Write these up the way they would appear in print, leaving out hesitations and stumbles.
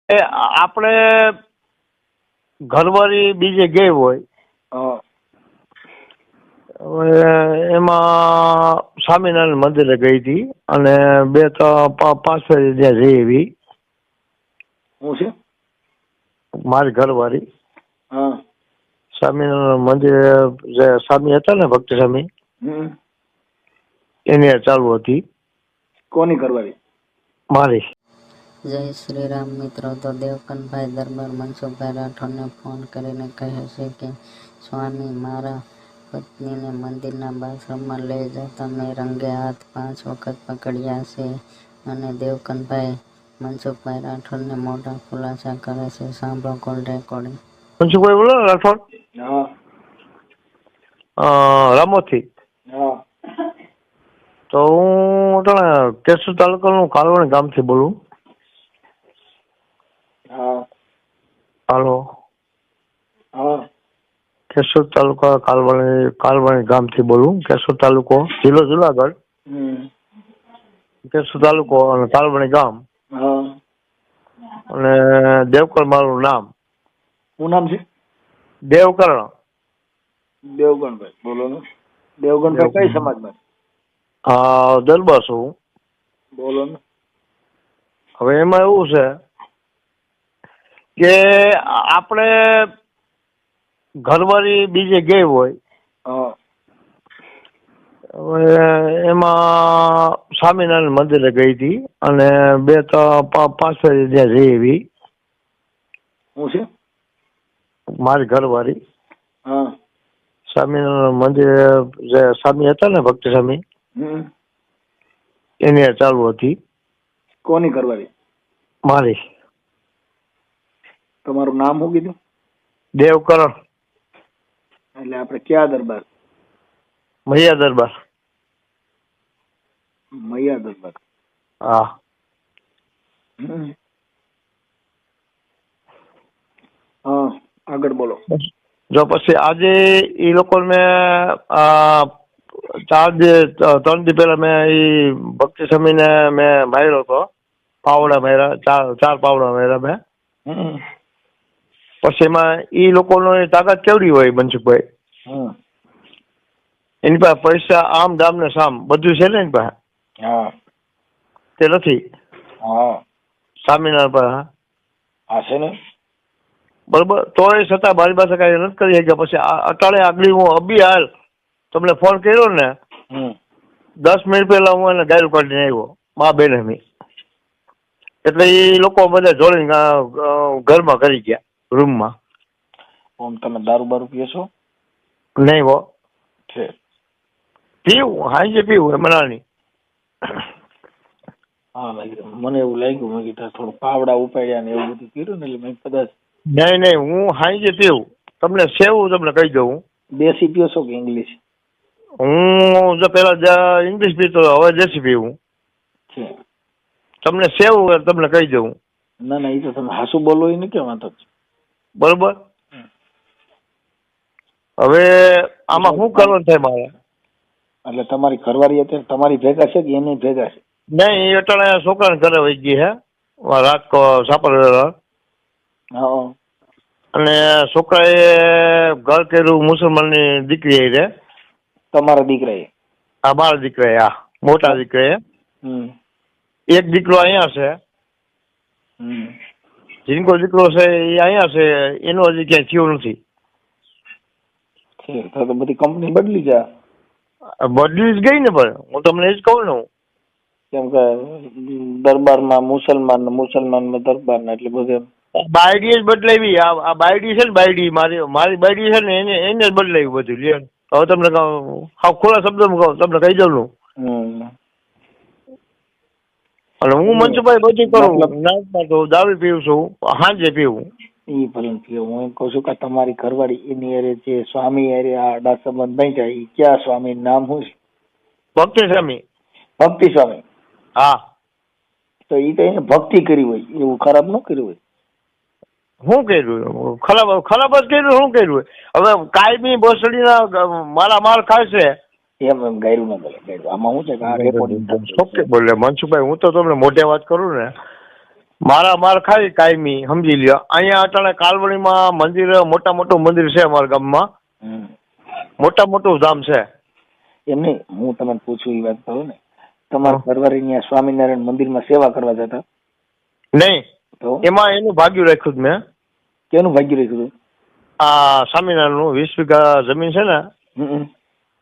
એ આપણે ઘરવાળી બીજે ગઈ હોય હા હવે એમાં સ્વામિનારાયણ મંદિરે ગઈ હતી અને બે ત્રણ પાંચ ફેરી ત્યાં જઈ એવી શું છે? મારી ઘરવાળી હા સ્વામિનારાયણ મંદિરે જે સ્વામી હતા ને ભક્ત સ્વામી એની હારે ચાલુ હતી. કોની કરવાની? મારી. જય શ્રી રામ મિત્રો. તો દેવકનભાઈ દરબાર મનસુખભાઈ રાઠોડને ફોન કરીને કહે છે કે સ્વામી મારા પત્નીને મંદિરના બાથરૂમમાં લઈ જતા મેં રંગે હાથ 5 વખત પકડ્યા છે અને દેવકનભાઈ મનસુખભાઈ રાઠોડને મોટા ખુલાસા કરે છે. સાંભળો કોલ રેકોર્ડિંગ. મનસુખભાઈ બોલો રાઠોડ? હા રામોથી. હા તો હું કેશોદ તાલુકાનું કાલવણ ગામથી બોલું. હા હાલો. હા કેશોદ તાલુકા કાલવણી ગામથી બોલું. કેશોદ તાલુકો જિલ્લો જુનાગઢ, કેશોદ તાલુકો અને કાલવણી ગામ હા અને દેવકરણ મારું નામ. શું નામ છે? દેવકરણ. દેવગણભાઈ. બોલો ને. દેવગણભાઈ કઈ સમાજમાં? દરબાર છું. બોલો ને. હવે એમાં એવું છે કે આપણે ઘરવાળી બીજે ગઈ હોય હા હવે એમાં સ્વામિનારાયણ મંદિરે ગઈ હતી અને બે ત્રણ પાંચ ફેરી ત્યાં જઈ એવી શું છે? મારી ઘરવાળી હા સ્વામિનારાયણ મંદિરે જે સ્વામી હતા ને ભક્ત સ્વામી એની હારે ચાલુ હતી. કોની કરવાની? મારી. તમારું નામ શું કીધું? દેવકરણ. એટલે આપણે ક્યાં દરબાર? મૈયા દરબાર. મૈયા દરબાર. હા. હા આગળ બોલો. જો પછી આજે એ લોકોને 3 દી પહેલા મેં એ ભક્તિ સ્વામીને મેં માર્યો હતો. પાવડા માર્યા, ચાર પાવડા માર્યા મેં. પછી એમાં એ લોકોનો તાકાત કેવડી હોય મનસુખભાઈ? એની પાસે પૈસા આમ દામ ને સામ બધું છે ને એની પાસે. હા તે નથી. હા સ્વામિનારાયણ પાસે હા છે ને. બરોબર. તોય છતાં મારી પાસે કઈ નથી કરી શક્યા. પછી અટાણે આગળ હું અબી હાલ તમને ફોન કર્યો ને 10 મિનિટ પહેલા હું એને ગાયરું કાઢીને આવ્યો મા બેન એમી. એટલે એ લોકો બધા જોડીને ઘરમાં કરી ગયા રૂમમાં. ઓમ તમે દારૂ બારૂ પીઓ છો? નહીં હો. છે પીવું હાઈ પીવું એમ નહીં. હા મને એવું લાગ્યું મેં કીધું થોડું પાવડા ઉપાડ્યા ને એવું બધું કર્યું ને એટલે મેં કદાચ. નહીં હું હાઈ પીવું. તમને સેવું તમને કહી દઉં. દેશી પીઓ છો કે ઇંગ્લિશ? હું જો પેલા ઇંગ્લિશ પીતો હવે દેશી પીવું. છે તમને સેવું તમને કહી દઉં. ના ના એ તો તમે હાસુ બોલો એ ને કેમ વાંધો છે. બરોબર. હવે આમાં શું કરવાનું થાય મારે? એટલે તમારી ઘરવાળી અત્યારે તમારી ભેગા છે કે એની ભેગા છે? નહીં એ અટાણે છોકરાને ઘરે વહી ગઈ હે રાજકોટ સાપરવેરા. હા અને છોકરાએ ઘર કર્યું મુસલમાનની દીકરી રે. તમારા દીકરા એ? આ મારા દીકરાએ આ મોટા દીકરાએ. એક દીકરો અહીંયા છે. જીનકો દીકરો છે એ અહીંયા છે. એનો હજી ક્યાંય થયું નથી. તો બધી કંપની બદલી જા. બદલી જ ગઈ ને પણ હું તમને એ જ કહું ને. હું કેમ કે દરબારમાં મુસલમાન દરબાર એટલે બધે બાયડી જ બદલાવી. આ બાયડી છે ને બાયડી મારી બાયડી છે ને એને જ બદલાવી બધું. લે હવે તમને હા ખોલા શબ્દમાં કહું તમને કહી દઉં. અને હું મનસુખભાઈ બધું કરું. નાઈટમાં તો દારૂ પીવું છું, સાંજે પીવું. એ ભલે હું એમ કહું છું કે તમારી ઘરવાળી એની હારે જે સ્વામી હારે આ આડા સંબંધ નહીં જાય એ ક્યાં સ્વામી નામ શું છે? ભક્તિ સ્વામી. ભક્તિ સ્વામી. હા. તો એ તો એને ભક્તિ કરી હોય એવું ખરાબ ન કર્યું હોય. શું કર્યું? ખરાબ જ કર્યું. શું કર્યું હોય? હવે કાયમી બોસડીના મારા માલ ખાય છે. એમ ગાયરું ના બોલે. આમાં શું છે કે આ રેકોર્ડિંગ ઓકે બોલે મનસુખભાઈ હું તો તમને મોઢે વાત કરું ને માર ખાઈ કાયમી સમજી લ્યો. અહીંયા અટાણે કાલવણીમાં મંદિર મોટું મંદિર છે અમારા ગામમાં. મોટું ધામ છે. એમ નહીં, હું તમને પૂછું એ વાત કરું ને. તમારા ઘરવાળી ત્યાં સ્વામિનારાયણ મંદિરમાં સેવા કરવા જતા? નહીં, તો એમાં એનું ભાગ્યું રાખ્યું જ મેં. કેનું ભાગ્ય રાખ્યું હતું? આ સ્વામિનારાયણનું 20 વીઘા જમીન છે ને,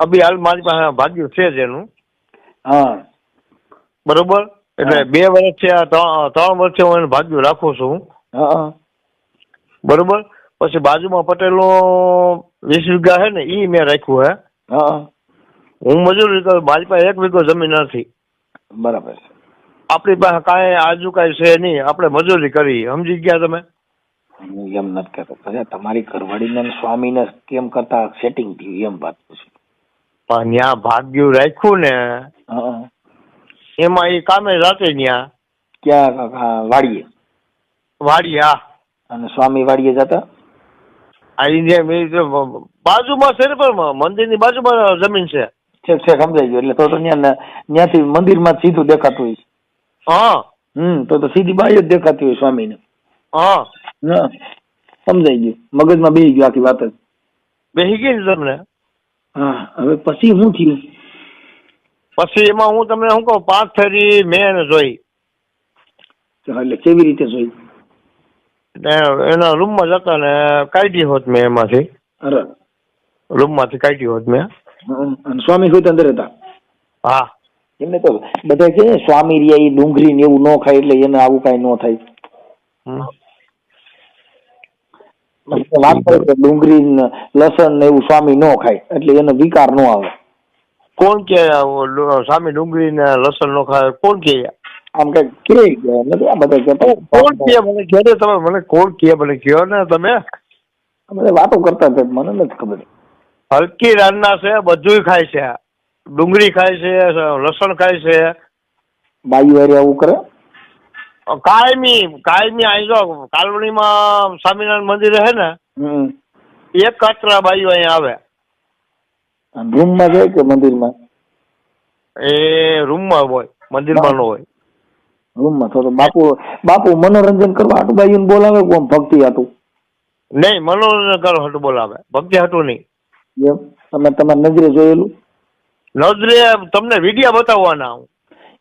અભી હાલ મારી પાસે ભાગ્યું છે જ એનું. હા, બરોબર. એટલે 2 વર્ષ છે, 3 વર્ષ હું એને ભાગ્યું રાખું છું. હા, બરોબર. પછી બાજુમાં પટેલનું 20 વીઘા છે ને, ઈ મેં રાખ્યું હે. હા, હું મજૂરી કરું, મારી પાસે 1 વીઘો જમીન નથી. બરાબર છે. આપણી પાસે કાંઈ આજુ કાંઈ છે નહીં, આપણે મજૂરી કરી. સમજી ગયા તમે? હું એમ નથી કહેતો, તમારી ઘરવાળીને સ્વામીને કેમ કરતા સેટિંગ થયું એમ વાત પૂછી. પણ ત્યાં ભાગ્યું રાખ્યું ને, એમાં એ કામે જાતે ત્યાં. ક્યાં? વાડીએ? વાડી, હા. અને સ્વામી વાડીએ જતા? બાજુમાં છે ને, પણ મંદિરની બાજુમાં જમીન છે. છેક સમજાઈ ગયું. એટલે તો ત્યાંથી મંદિરમાં સીધું દેખાતું હોય. હા. તો સીધી બાઈ જ દેખાતી હોય સ્વામીને. હા, સમજાઈ ગયું. મગજમાં બેસી ગયું આખી વાત જ. બેસી ગઈ ને તમને? હા. હવે પછી શું થયું? પછી એમાં હું તમને શું કહું, 5 ફેરી મેં એને જોઈ. એટલે કેવી રીતે જોઈ? એના રૂમમાં જતા ને કાઢી હોત મેં એમાંથી. અરે, રૂમમાંથી કાઢી હોત મેં. અને સ્વામી હોય અંદર હતા? હા. એમને તો બધા કે સ્વામી રહ્યા એ ડુંગળી ને એવું ન ખાય એટલે એને આવું કઈ ન થાય. વાત કરે કે ડુંગળી લસણ ને એવું સ્વામી ન ખાય એટલે એને વિકાર ન આવે. કોણ કે સ્વામી ડુંગળી ને લસણ ન ખાય? કોણ કે? આમ કઈ કે નથી આ બધા કહેતા. કોણ કે મને કહો ને તમે, મને કોણ કે મને કહો ને તમે. બધા વાતો કરતા હતા, મને નથી ખબર. હલકી રાનના છે, બધું ખાય છે. ડુંગળી ખાય છે, લસણ ખાય છે. બાયુ હારે આવું કરે? કાયમી અહીં જો કાલવણીમાં સ્વામિનારાયણ મંદિર છે ને, એક કાતરા બાયુ અહીંયા આવે. રૂમમાં જાય કે મંદિરમાં? એ રૂમમાં હોય, મંદિરમાં ન હોય. રૂમમાં. તો બાપુ મનોરંજન કરવા હાટું બાયુને બોલાવે કોમ ભક્તિ હાટું? નહીં, મનોરંજન કરવા હાટું બોલાવે, ભક્તિ હાટું નહીં. એમ? તમે તમારી નજરે જોયેલું? નજરે તમને વિડીયા બતાવવાના હું.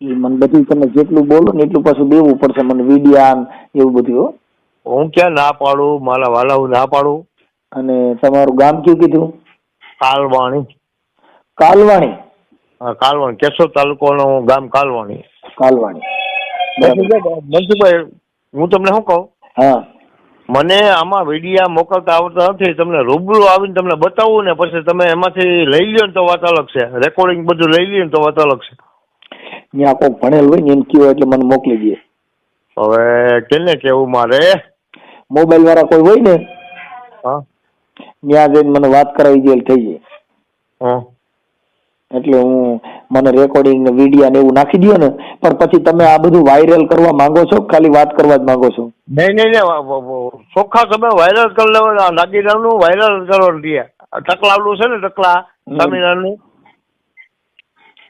એ મને બધું તમે જેટલું બોલો ને એટલું પાછું દેવું પડશે મને, વિડીયા એવું બધું. હું ક્યાં ના પાડું, મારા વાલા હું ના પાડું. અને તમારું ગામ કયું કીધું? કાલવાણી. કાલવાણી? હા, કાલવાણી, કેશોદ તાલુકાનું ગામ કાલવાણી. કાલવાણી. મનસુખભાઈ, હું તમને શું કહું? હા. મને આમાં વિડીયા મોકલતા આવડતા નથી. તમને રૂબરૂ આવીને તમને બતાવવું ને પછી તમે એમાંથી લઈ લ્યો ને તો વાત અલગ છે. રેકોર્ડિંગ બધું લઈ લ્યો ને તો વાત અલગ છે. ત્યાં કોઈ ભણેલ હોય ને એમ કયો એટલે મને મોકલી દે. હવે કેને કેવું મારે? મોબાઈલ વાળા કોઈ હોય ને, હા, ત્યાં જઈને મને વાત કરાવી દે થઈ જાય. હા. એટલે હું મને રેકોર્ડિંગ ને વિડીયા ને એવું નાખી દો ને. પણ પછી તમે આ બધું વાયરલ કરવા માંગો છો ખાલી વાત કરવા જ માંગો છો? નહીં, ચોખ્ખા તમે વાયરલ કરી લેવા. નાગીરાનું વાયરલ કરવાનું દે. ટકલાવલું છે ને, ટકલા સ્વામિનારાયણનું,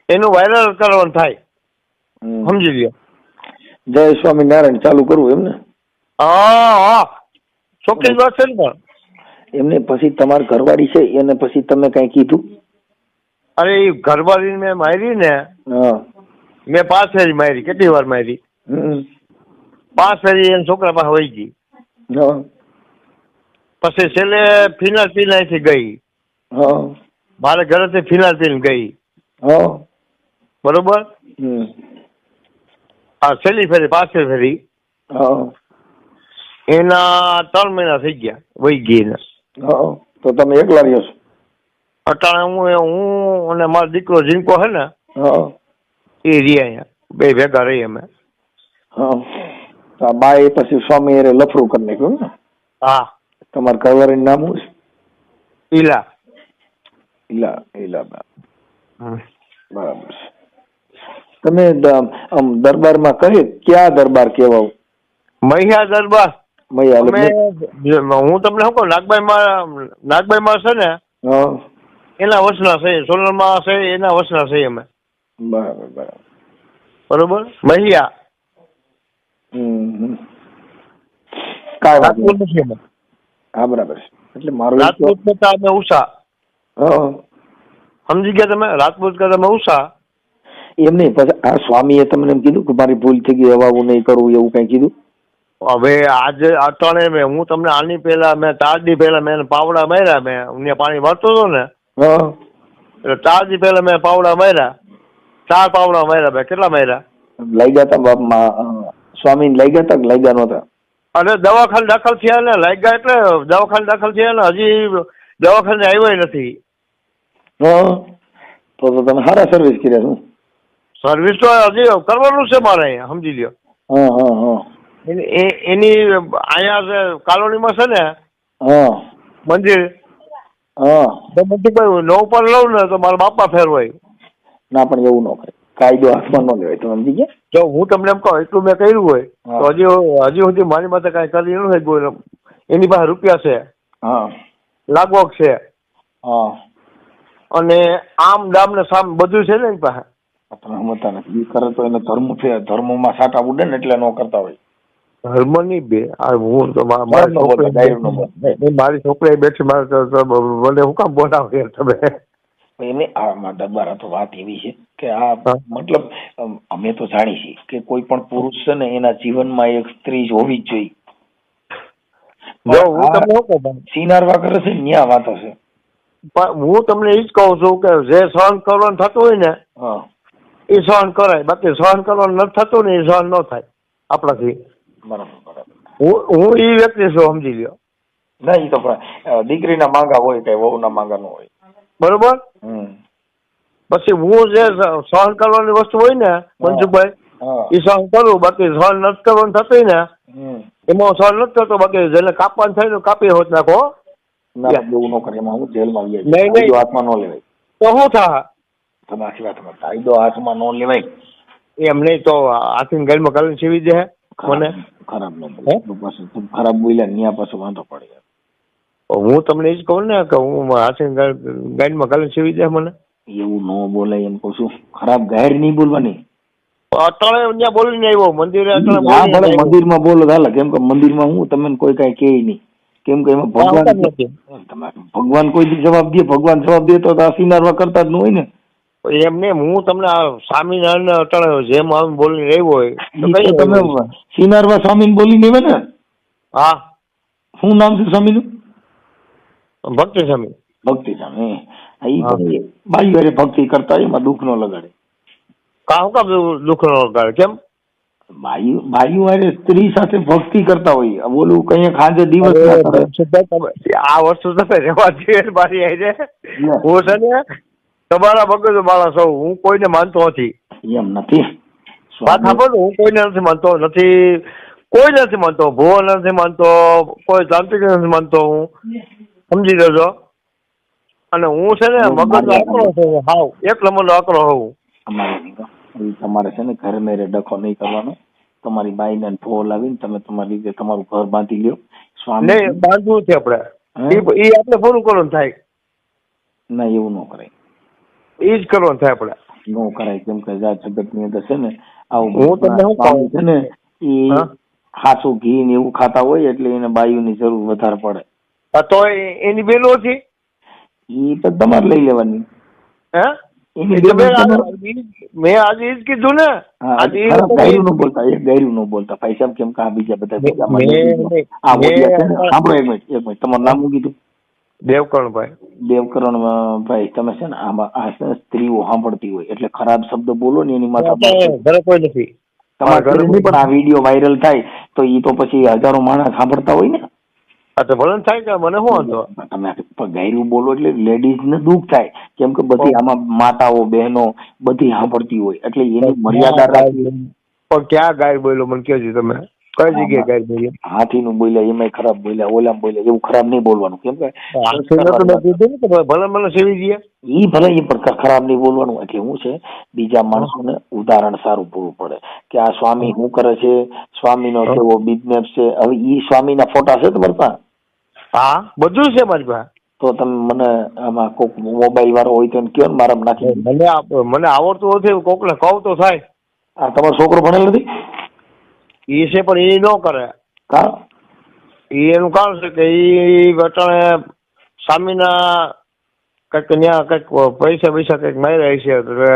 એનું વાયરલ કરવાનું થાય. સમજી લ્યો. જય સ્વામિનારાયણ ચાલુ કરવું એમ ને? હા, ચોખ્ખી વાત છે ને. પણ એમને પછી તમારી ઘરવાળી છે એને પછી તમે કઈ કીધું? અરે એ ઘરવાળી મેં મારી ને, મેં 5 ફેરી મારી. કેટલી વાર મારી? 5 ફેરી એને છોકરા પાસે વહી ગઈ. પછી છેલ્લે ફિનાલ પીને અહીંથી ગઈ. મારે ઘરેથી ફિનાલ પીને ગઈ. બરોબર. હા, છેલ્લી ફેરી 5 ફેરી એના 3 મહિના થઈ ગયા વહી ગઈ એને. તો તમે એકલા રહ્યો છો? અટાણે હું અને મારો દીકરો જીનકો છે ને, એ રહી અહીંયા. 2 ભેગા રહી અમે. બા એ પછી સ્વામી એ લફરું કરી નાખ્યું ને? હા. તમારા ઘરવાળીનું નામ શું છે? ઈલા. બરાબર છે. તમે દરબારમાં ક્યાં દરબાર કહેવાય? મૈયા દરબાર. મૈયા. હું તમને શું કહું, નાગબાઈમાં છે ને, એના વસના છે. સોનલમાં છે એના વસના છે અમે. બરાબર. બરોબર. મહિયા. કાંઈ વાત રાજપૂત નહીં. નથી અમે. હા બરાબર છે. એટલે મારું એક તો- રાજપૂત કરતા અમે ઉષા. હા, સમજી ગયા તમે? રાજપૂત કરતા અમે ઉષા. એમ નહીં. પછી આ સ્વામીએ તમને એમ કીધું કે મારી ભૂલ થઈ ગઈ, હવે આવું નહીં કરવું, એવું કઈ કીધું? હવે આજે અટાણે હું તમને આની પહેલા મેં 4 દી પહેલા મેં પાવડા માર્યા. મેં અહીંયા પાણી ભરતો હતો ને હા, એટલે 4 દી પહેલા મેં પાવડા માર્યા. 4 પાવડા માર્યા. મેં કેટલા માર્યા? લઈ ગયા તા બાપમાં સ્વામી લઈ ગયા તા કે લઈ ગયા નહોતા? અને દવાખાને દાખલ થયા ને લાગ્યા એટલે દવાખાને દાખલ થયા ને હજી દવાખાને આવ્યા નથી. હા, તો તમે સારા સર્વિસ કર્યા શું? સર્વિસ તો હજી કરવાનું છે મારે અહીંયા, સમજી લ્યો. હા હા હા એની અહીંયા છે કોલોનીમાં છે ને હા મંદિર. હા. તો મંદિર નવ પર લઉં ને તો મારા બાપા ફેરવાય. ના પણ એવું ન કરે, કાયદો હાથમાં ન લેવાય. તમે સમજી ગયા? જો હું તમને એમ કહું એટલું મેં કર્યું હોય તો હજી સુધી મારી પાસે કાંઈ કરી ન હોય. એની પાસે રૂપિયા છે, હા લાગવગ છે, હા. અને આમ દામ ને સામ બધું છે ને એની પાસે. તમે સમજતા નથી. એ કરે તો એને ધર્મ છે, ધર્મમાં સાટા ઉડે ને એટલે ન કરતા હોય. ધર્મ ની બે આ હું તો મારી છોકરી બેઠી મારે મને હું કામ બોલાવે તમે? એને આમાં દરબાર તો વાત એવી છે કે આ મતલબ અમે તો જાણી છીએ કે કોઈ પણ પુરુષ છે ને એના જીવનમાં એક સ્ત્રી હોવી જ જોઈએ. જો હું તમને શું કહું, સિનારવા કરે છે ન્યા વાતો છે. પણ હું તમને એ જ કહું છું કે જે સહન કરવાનું થતું હોય ને એ સહન કરાય, બાકી સહન કરવાનું નથી થતું ને એ સહન ન થાય આપણાથી. બરાબર બરાબર. હું એ વ્યક્તિ છું, સમજી લ્યો. ના એ તો પણ દીકરીના માંગા હોય કઈ વહુના માંગા ન હોય. બરોબર. પછી હું જે સહન કરવાની વસ્તુ હોય ને મનસુખભાઈ એ સહન કરું, બાકી સહન નથી કરવાનું થતું ને એમાં સહન નથી થતો. બાકી જેને કાપવાનું થાય ને કાપી હોત નાખો. એવું ન કરે, એમાં હું જેલમાં નહીં નહીં હાથમાં ન લેવાય. તો શું થાય? તમે આખી વાત કાયદો હાથમાં ન લેવાય એમ નહીં તો હાથીને ગાડીમાં કાલે સીવી દે મને. ખરાબ ન બોલે પાછું તમે ખરાબ બોલ્યા ને ત્યાં પાછું વાંધો પડે. હું તમને એ જ કહું ને કે હું હાથીને ગાડીમાં કાલે સીવી દે મને. એવું ન બોલાય એમ કહું છું. ખરાબ ગાયર નહીં બોલવાની. અટાણે ત્યાં બોલીને આવ્યો મંદિરે. મંદિરમાં બોલો ચાલે, કેમ કે મંદિરમાં હું તમને કોઈ કઈ કહે નહીં. કેમ કે એમાં ભગવાન કોઈ દી જવાબ દે, ભગવાન જવાબ દે તો સિનારવા કરતા જ ન હોય ને. એમ નહીં, હું તમને સ્વામિનારાયણ અટાણે જેમ આમ બોલીને આવ્યો હોય તમે સિનારવા સ્વામી બોલીને આવ્યા ને. હા. શું નામ છે સ્વામીનું? ભક્તિ સ્વામી. ભક્તિ સ્વામી. બાઈ વારે ભક્તિ કરતા એમાં દુઃખ ન લગાડે. કામ દુઃખ ન લગાડે? કેમ? બાઈ વારે સ્ત્રી સાથે ભક્તિ કરતા હોય. બોલું કઈ ખાંજે દિવસ આ વસ્તુ તમે રહેવા દે મારી આવી છે. હું છે ને તમારા મગજ માણસ હોઉં, હું કોઈને માનતો નથી. એમ નથી વાત સાંભળો, હું કોઈને નથી માનતો, કોઈ નથી માનતો, ભુવો નથી માનતો, કોઈ તાંત્રિક નથી માનતો. હું સમજી લેજો. અને હું છે ને મગજ આકરો છું, હાવ એક નંબર આકરો હોઉં. તમારે છે ને ઘર મેરે ડખો નહીં કરવાનો. તમારી બાઈ ને ફોલ આવીને તમે તમારી રીતે તમારું ઘર બાંધી લ્યો. સ્વામી નહીં બાંધવું છે આપણે, એ આપણે પૂરું કરવાનું થાય. ના એવું ન કરાય. એ જ કરવાનું થાય આપણે. ન કરાય, કેમ કે જગત ની અંદર છે ને આવું હું તમને શું કહું છે ને એ ખાસું ઘી ને એવું ખાતા હોય એટલે એને બાયુની જરૂર વધારે પડે. તો એની બેલો હતી એ તો તમારે લઈ લેવાની. હે મેં આજે એ જ કીધું ને. ગાયરું ન બોલતા, એક ગાયરું ન બોલતા પૈસા. કેમ કે આ બીજા બધા સાંભળો. એક મિનિટ તમારું નામ શું કીધું? દેવકરણભાઈ. દેવકરણભાઈ તમે છે ને આમાં આ સ્ત્રીઓ સાંભળતી હોય એટલે ખરાબ શબ્દ બોલો ને એની માથા ઘરે કોઈ નથી. તમારા ઘરે નહીં, પણ આ વિડીયો વાયરલ થાય તો એ તો પછી હજારો માણસ સાંભળતા હોય ને. હા તો ભલે થાય કે મને શું વાંધો. તમે ગાયરું બોલો એટલે લેડીઝ ને દુઃખ થાય. કેમ કે બધી આમાં માતાઓ બહેનો બધી સાંભળતી હોય એટલે એની મર્યાદા રાખવી. પણ ક્યાં ગાય બોલ્યો મને કહેજો તમે, કઈ જગ્યાએ ગાય બોલ્યો? હાથીનું બોલ્યા, એમાં ખરાબ બોલ્યા, ઓલામ બોલ્યા, એવું ખરાબ નહીં બોલવાનું. કેમ કે ભલે મને સેવી દે ઈ ભલે એ પણ ખરાબ નહીં બોલવાનું. એટલે શું છે, બીજા માણસોને ઉદાહરણ સારું પૂરું પડે કે આ સ્વામી શું કરે છે, સ્વામીનો કેવો બિઝનેસ છે. હવે ઈ સ્વામીના ફોટા છે તમારી પાસે? હા બધું છે મારી પાસે. તો તમે મને આમાં કોક મોબાઈલ વાળો હોય તો કયો ને મારા નાખી. મને આવડતું નથી, કોકને કહું તો થાય. આ તમારો છોકરો ભણેલ નથી? એ છે પણ એ ન કરે. કા એનું કારણ છે કે એ અટાણે સ્વામીના કંઈક ત્યાં કંઈક પૈસા કંઈક માર્યા છે એટલે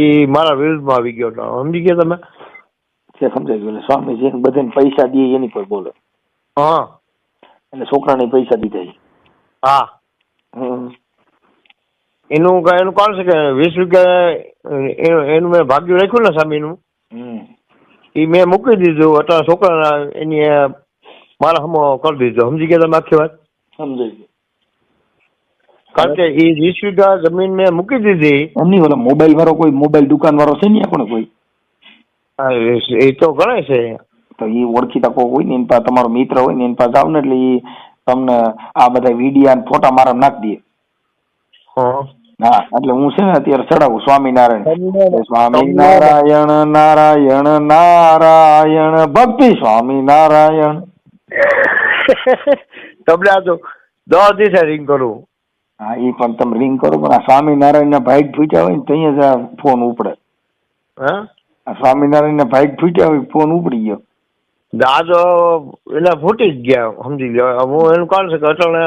એ મારા વિરુદ્ધમાં આવી ગયો હતો. સમજી ગયા તમે? છે સમજાઈ ગયું. એટલે સ્વામી જેને બધાને પૈસા દે એની પર બોલે. હા એટલે છોકરાને પૈસા દીધા છે. હા એનું કારણ છે કે 20 વીઘા એનું મેં ભાગ્યું રાખ્યું ને સ્વામીનું એ મેં મૂકી દીધું. અત્યારે છોકરાના એની મારા હમો કરી દીધો. સમજી ગયા તમે આખી વાત? સમજાઈ ગયું. કારણ કે એ 20 વીઘા જમીન મેં મૂકી દીધી. એમની ઓલા મોબાઈલ વાળો કોઈ મોબાઈલ દુકાન વાળો છે ને આપણે કોઈ? એ તો ગણાય છે. તો એ ઓળખીતા કોઈ હોય ને એની પાસે તમારો મિત્ર હોય ને એની પાસે જાવ ને એટલે એ તમને આ બધા વિડીયા ને ફોટા મારા નાખી દે. હા એટલે હું છે ને અત્યારે ચડાવું સ્વામિનારાયણ સ્વામિનારાયણ નારાયણ નારાયણ ભક્તિ સ્વામિનારાયણ. તમને આ તો 10 દિવસે રિંગ કરું. હા એ પણ તમે રિંગ કરો પણ આ સ્વામિનારાયણ ના ભાઈ ફૂટ્યા હોય ને ત્યાં જ આ ફોન ઉપડે. હા આ સ્વામિનારાયણ ના ભાઈ ફૂટ્યા હોય ફોન ઉપડી ગયો. આ તો એટલે ફૂટી જ ગયા. સમજી ગયો હું. એનું કારણ છે કે અટાણે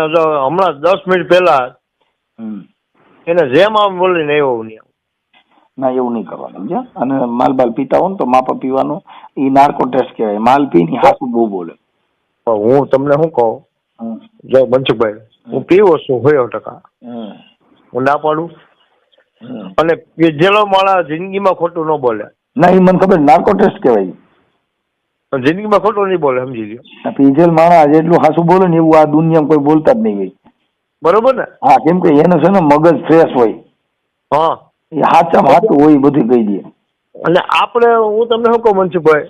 હમણાં 10 મિનિટ પહેલા એને જેમ આમ બોલીને આવ્યો નહીં. ના એવું નહીં કરવાનું સમજ્યા. અને માલ બાલ પીતા હોય ને તો માપા પીવાનું. એ નાર્કો ટેસ્ટ કહેવાય. માલ પીને હાસુ બહુ બોલે. હું તમને શું કહું, જો મનસુખભાઈ હું પીવો છું 100%. હું ના પાડું. અને પીધેલો માણસ જિંદગીમાં ખોટું ન બોલે. ના એ મને ખબર નાર્કો ટેસ્ટ કહેવાય. જિંદગીમાં ખોટું નહીં બોલે. સમજી લ્યો. પીધેલ માણસ જેટલું હાસું બોલે ને એવું આ દુનિયામાં કોઈ બોલતા જ નહીં હોય. બરોબર ને? હા કેમ કે એનો છે ને મગજ ફ્રેશ હોય. હા એ હાચામાં હાચું હોય બધું કહી દે. અને આપણે હું તમને શું કહું મનસુખભાઈ,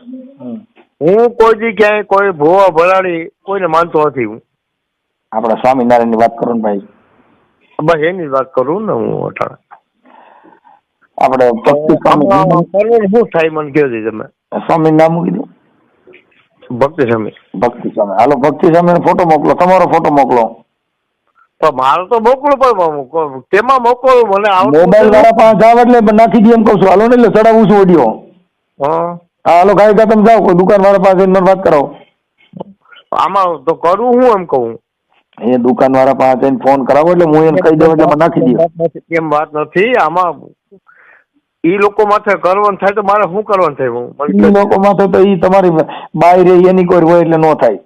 હું કોઈ દી ક્યાંય કોઈ ભોવા ભરાડી કોઈને માનતો નથી. હું આપણા સ્વામિનારાયણ ની વાત કરું ને ભાઈ, બસ એની જ વાત કરું ને હું. અટાણે આપણે ભક્તિ સ્વામી શું થાય મને કહો દી તમે. સ્વામી નામ મૂકી દો. ભક્તિ સ્વામી. ભક્તિ સ્વામી. હાલો ભક્તિ સ્વામી નો ફોટો મોકલો. તમારો ફોટો મોકલો. પણ મારો તો મોકલો પણ તેમાં મોકલો મને મોબાઈલ વાળા પાસે જાવ એટલે નાખી દે એમ કહું છું. હાલો ને એટલે ચડાવું છું ઓડિયો. હા હાલો ગાયકા તમે જાઓ કોઈ દુકાન વાળા પાસે મને વાત કરાવો. આમાં તો કરવું હું એમ કહું. એ દુકાન વાળા પાસે જઈને ફોન કરાવો એટલે હું એને કહી દઉં એટલે નાખી દઉં. એમ વાત નથી. આમાં ઈ લોકો માથે કરવાનું થાય તો મારે શું કરવાનું થાય? ઈ લોકો માથે તો ઈ તમારી બાઈ રે એની કોઈ હોય એટલે નો થાય.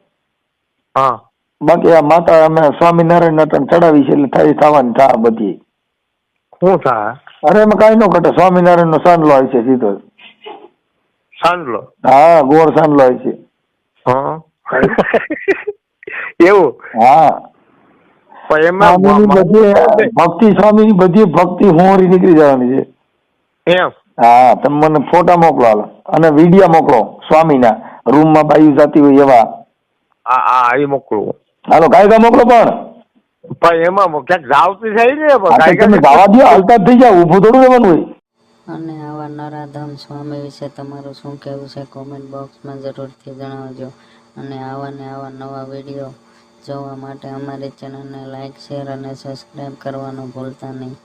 હા બાકી આ માતા અમે સ્વામિનારાયણ ના ચડાવી છે એટલે થાય થવાની ચા બધી. શું થાય? અરે એમાં કઈ નો ઘટે. સ્વામિનારાયણ નો સાંડલો હોય છે સીધો. સાંડલો? હા ગોળ સાંડલો હોય છે. હા એવું? હા પણ એમાં ભક્તિ સ્વામી ની બધી ભક્તિ હોરી નીકળી જવાની છે. એમ? હા તમે મને ફોટા મોકલો હાલો અને વિડીયો મોકલો સ્વામી ના રૂમ માં બાયું જતી હોય એવા. હા એ મોકલું. હાલો ગાયકા મોકલો. પણ એમાં ક્યાંક જાવતી થાય ને તમે ગાવા દો. હાલતા જ થઈ જાવ. ઊભું થોડું રહેવાનું હોય. અને આવા નરાધમ સ્વામી વિશે તમારું શું કહેવું છે કોમેન્ટ બોક્સમાં જરૂરથી જણાવજો. અને આવા ને આવા નવા વિડીયો જોવા માટે અમારી ચેનલને લાઈક, શેર અને સબસ્ક્રાઈબ કરવાનું ભૂલતા નહીં.